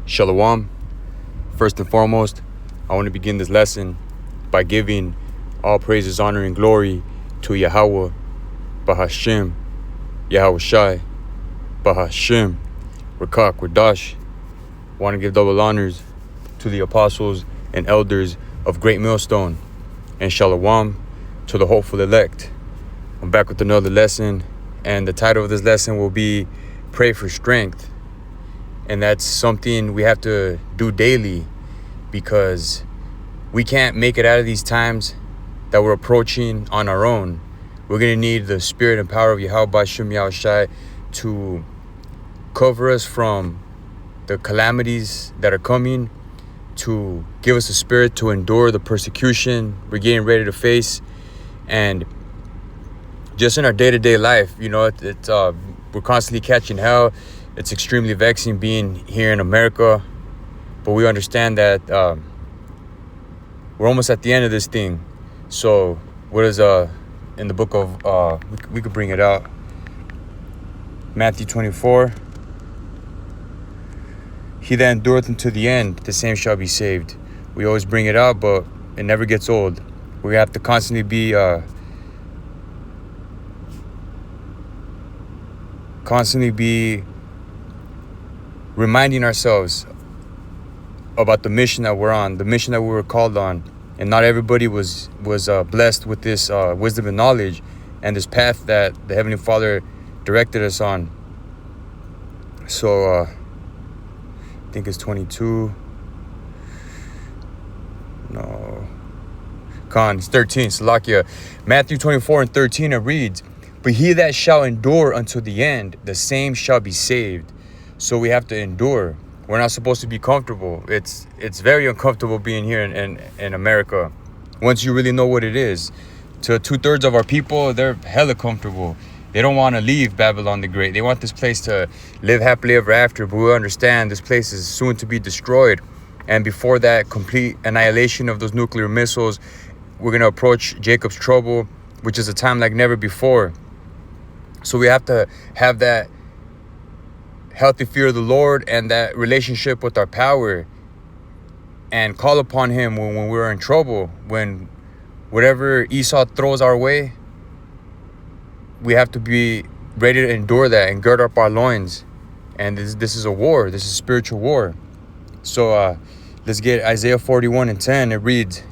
Shalom. First and foremost, I want to begin this lesson by giving all praises, honor, and glory to Yahweh, Bahashem, Yahweh Shai, Bahashem, Rakak, Radash. I want to give double honors to the apostles and elders of Great Millstone, and Shalom to the hopeful elect. I'm back with another lesson, and the title of this lesson will be Pray for Strength. And that's something we have to do daily, because we can't make it out of these times that we're approaching on our own. We're going to need the spirit and power of Yahweh Bashem Yahushai to cover us from the calamities that are coming, to give us a spirit to endure the persecution we're getting ready to face. And just in our day-to-day life, we're constantly catching hell. It's extremely vexing being here in America, but we understand that we're almost at the end of this thing. So what is in the book of we could bring it out, Matthew 24. He that endureth unto the end, the same shall be saved. We always bring it out, but it never gets old. We have to constantly be reminding ourselves about the mission that we're on, the mission that we were called on. And not everybody was blessed with this wisdom and knowledge and this path that the Heavenly Father directed us on. So I think it's 22. No. It's 13. Salakia. Matthew 24 and 13, it reads, "But he that shall endure unto the end, the same shall be saved." So we have to endure. We're not supposed to be comfortable. It's very uncomfortable being here in America. Once you really know what it is. To 2/3 of our people, they're hella comfortable. They don't want to leave Babylon the Great. They want this place to live happily ever after. But we understand this place is soon to be destroyed. And before that complete annihilation of those nuclear missiles, we're going to approach Jacob's trouble, which is a time like never before. So we have to have that healthy fear of the Lord and that relationship with our power, and call upon him when we're in trouble. When whatever Esau throws our way, we have to be ready to endure that and gird up our loins. And this is a war. This is spiritual war. So let's get Isaiah 41 and 10. It reads,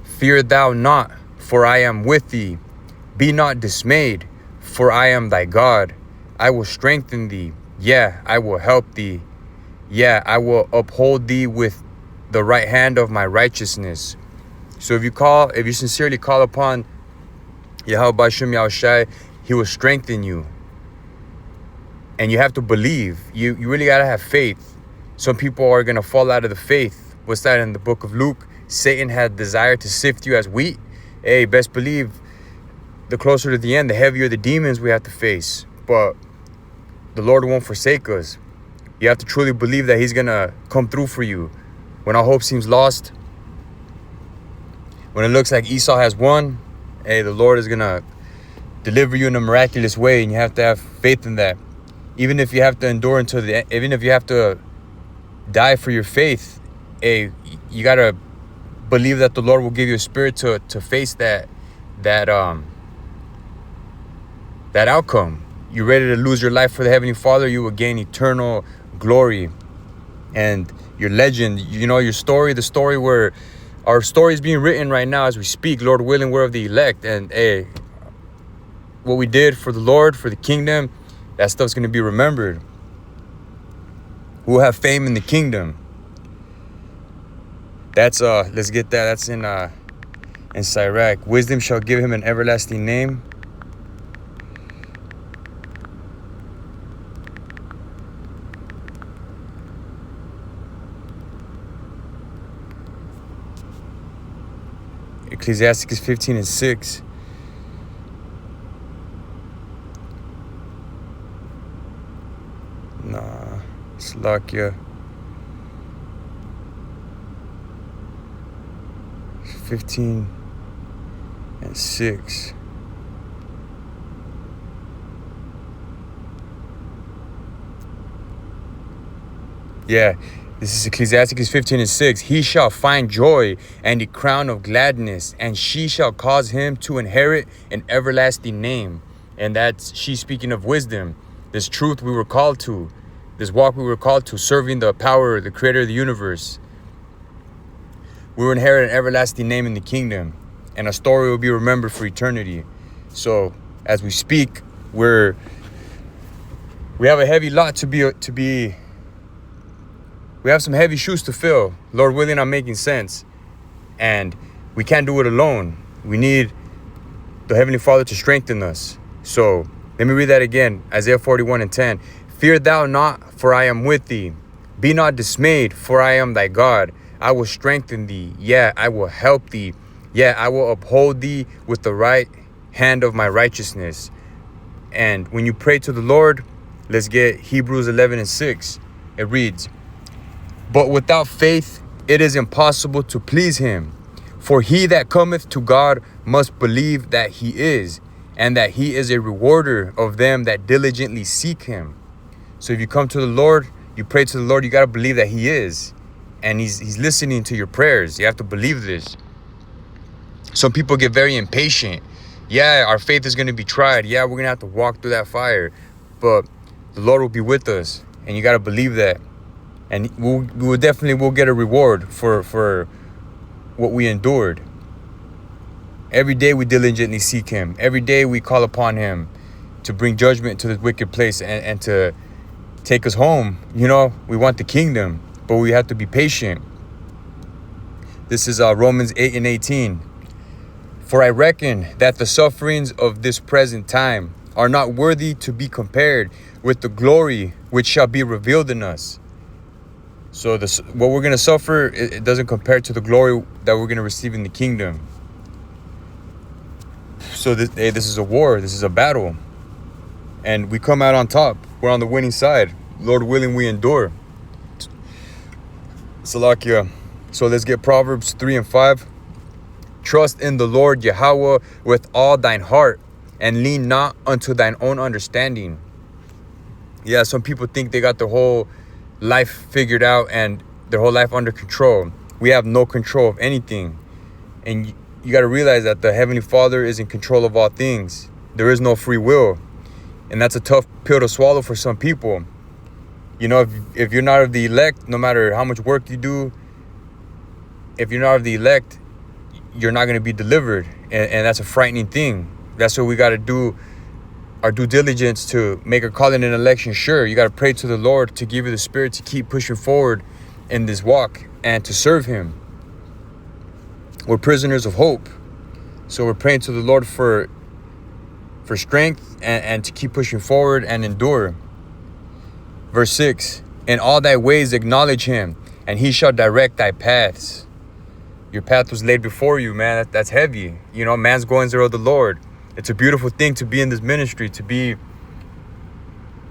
"Fear thou not, for I am with thee. Be not dismayed, for I am thy God. I will strengthen thee. Yeah, I will help thee. Yeah, I will uphold thee with the right hand of my righteousness." So if you sincerely call upon Yahweh Bashem Yahushai, he will strengthen you. And you have to believe. You really got to have faith. Some people are going to fall out of the faith. What's that in the book of Luke? Satan had desire to sift you as wheat. Hey, best believe the closer to the end, the heavier the demons we have to face. But the Lord won't forsake us. You have to truly believe that he's going to come through for you. When our hope seems lost, when it looks like Esau has won, hey, the Lord is going to deliver you in a miraculous way, and you have to have faith in that. Even if you have to endure until the end, even if you have to die for your faith, hey, you got to believe that the Lord will give you a spirit to face that outcome. You're ready to lose your life for the Heavenly Father, you will gain eternal glory. And your legend, your story, the story where our story is being written right now as we speak, Lord willing, we're of the elect. And hey, what we did for the Lord, for the kingdom, that stuff's going to be remembered. We'll have fame in the kingdom. That's let's get that. That's in Sirach. "Wisdom shall give him an everlasting name." Ecclesiastes 15 and 6. Slakia. 15 and 6. Yeah, This is Ecclesiastes 15:6. He shall find joy and a crown of gladness, and she shall cause him to inherit an everlasting name. And that's she speaking of wisdom, this truth we were called to, this walk we were called to, serving the power, the creator of the universe. We will inherit an everlasting name in the kingdom, and a story will be remembered for eternity. So as we speak, we have a heavy lot to be. We have some heavy shoes to fill. Lord willing, I'm making sense. And we can't do it alone. We need the Heavenly Father to strengthen us. So let me read that again. Isaiah 41:10. Fear thou not, for I am with thee. Be not dismayed, for I am thy God. I will strengthen thee. Yeah, I will help thee. Yeah, I will uphold thee with the right hand of my righteousness. And when you pray to the Lord, let's get Hebrews 11:6. It reads, but without faith, it is impossible to please him. For he that cometh to God must believe that he is, and that he is a rewarder of them that diligently seek him. So if you come to the Lord, you pray to the Lord, you got to believe that he is. And he's listening to your prayers. You have to believe this. Some people get very impatient. Yeah, our faith is going to be tried. Yeah, we're going to have to walk through that fire. But the Lord will be with us. And you got to believe that. And we'll definitely get a reward for what we endured. Every day we diligently seek him. Every day we call upon him to bring judgment to this wicked place and to take us home. You know, we want the kingdom, but we have to be patient. This is Romans 8:18. For I reckon that the sufferings of this present time are not worthy to be compared with the glory which shall be revealed in us. So what we're going to suffer, it doesn't compare to the glory that we're going to receive in the kingdom. So this is a war. This is a battle. And we come out on top. We're on the winning side. Lord willing, we endure. Salakia. So let's get Proverbs 3:5. Trust in the Lord Yahweh with all thine heart, and lean not unto thine own understanding. Yeah, some people think they got their whole life figured out and their whole life under control. We have no control of anything. And you got to realize that the Heavenly Father is in control of all things. There is no free will. And that's a tough pill to swallow for some people. You know, if you're not of the elect, no matter how much work you do, if you're not of the elect, you're not going to be delivered. And that's a frightening thing. That's what we got to do, our due diligence to make a calling and election sure. You got to pray to the Lord to give you the spirit to keep pushing forward in this walk and to serve him. We're prisoners of hope. So we're praying to the Lord for strength and to keep pushing forward and endure. Verse 6, in all thy ways acknowledge him, and he shall direct thy paths. Your path was laid before you, man. That's heavy. You know, man's goings are of the Lord. It's a beautiful thing to be in this ministry, to be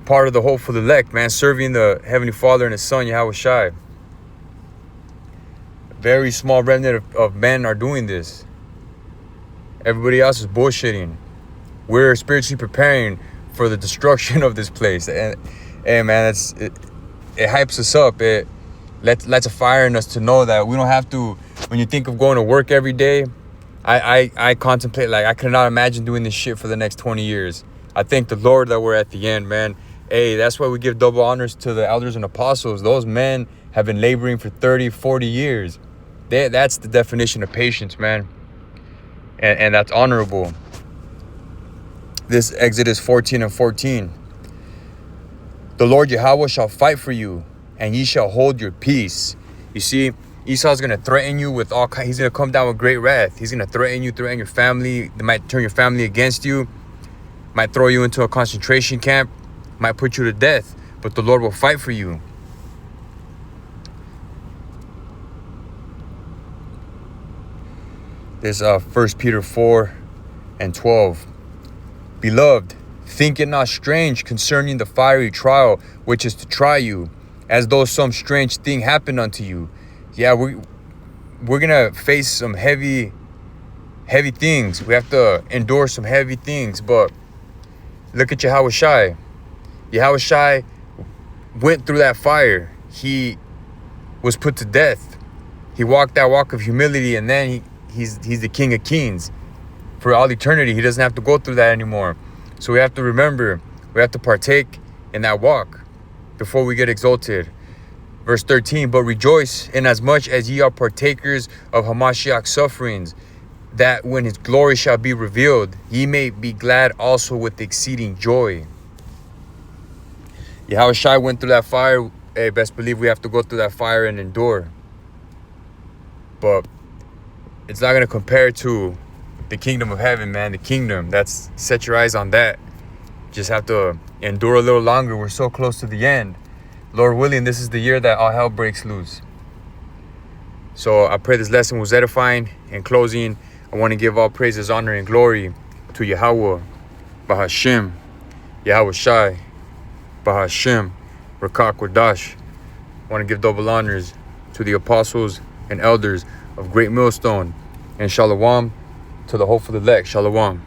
part of the hopeful elect, man, serving the Heavenly Father and his Son, Yahweh Shai. Very small remnant of men are doing this. Everybody else is bullshitting. We're spiritually preparing for the destruction of this place. And man, it hypes us up. It lights a fire in us to know that we don't have to. When you think of going to work every day, I contemplate, like, I could not imagine doing this shit for the next 20 years. I thank the Lord that we're at the end, man. Hey, that's why we give double honors to the elders and apostles. Those men have been laboring for 30, 40 years. That's the definition of patience, man. And that's honorable. This Exodus 14:14. The Lord Yahweh shall fight for you, and ye shall hold your peace. You see, Esau's going to threaten you with all kinds. He's going to come down with great wrath. He's going to threaten you, threaten your family. They might turn your family against you. Might throw you into a concentration camp. Might put you to death. But the Lord will fight for you. There's 1 Peter 4:12. Beloved, think it not strange concerning the fiery trial which is to try you, as though some strange thing happened unto you. Yeah, we're gonna face some heavy things. We have to endure some heavy things. But look at Yahweh Shai. Yahweh Shai went through that fire. He was put to death. He walked that walk of humility, and then he's the King of Kings for all eternity. He doesn't have to go through that anymore. So we have to remember, we have to partake in that walk before we get exalted. Verse 13, but rejoice inasmuch as ye are partakers of Hamashiach's sufferings, that when his glory shall be revealed, ye may be glad also with exceeding joy. Yahushua went through that fire. Hey, best believe we have to go through that fire and endure. But it's not going to compare to the kingdom of heaven, man. The kingdom, that's, set your eyes on that. Just have to endure a little longer. We're so close to the end. Lord willing, this is the year that all hell breaks loose. So I pray this lesson was edifying. In closing, I want to give all praises, honor, and glory to Yahweh, Bahashim, Yahushai, Bahashim, Rakak Wadash. I want to give double honors to the apostles and elders of Great Millstone, and Shalom to the hopeful elect. Shalom.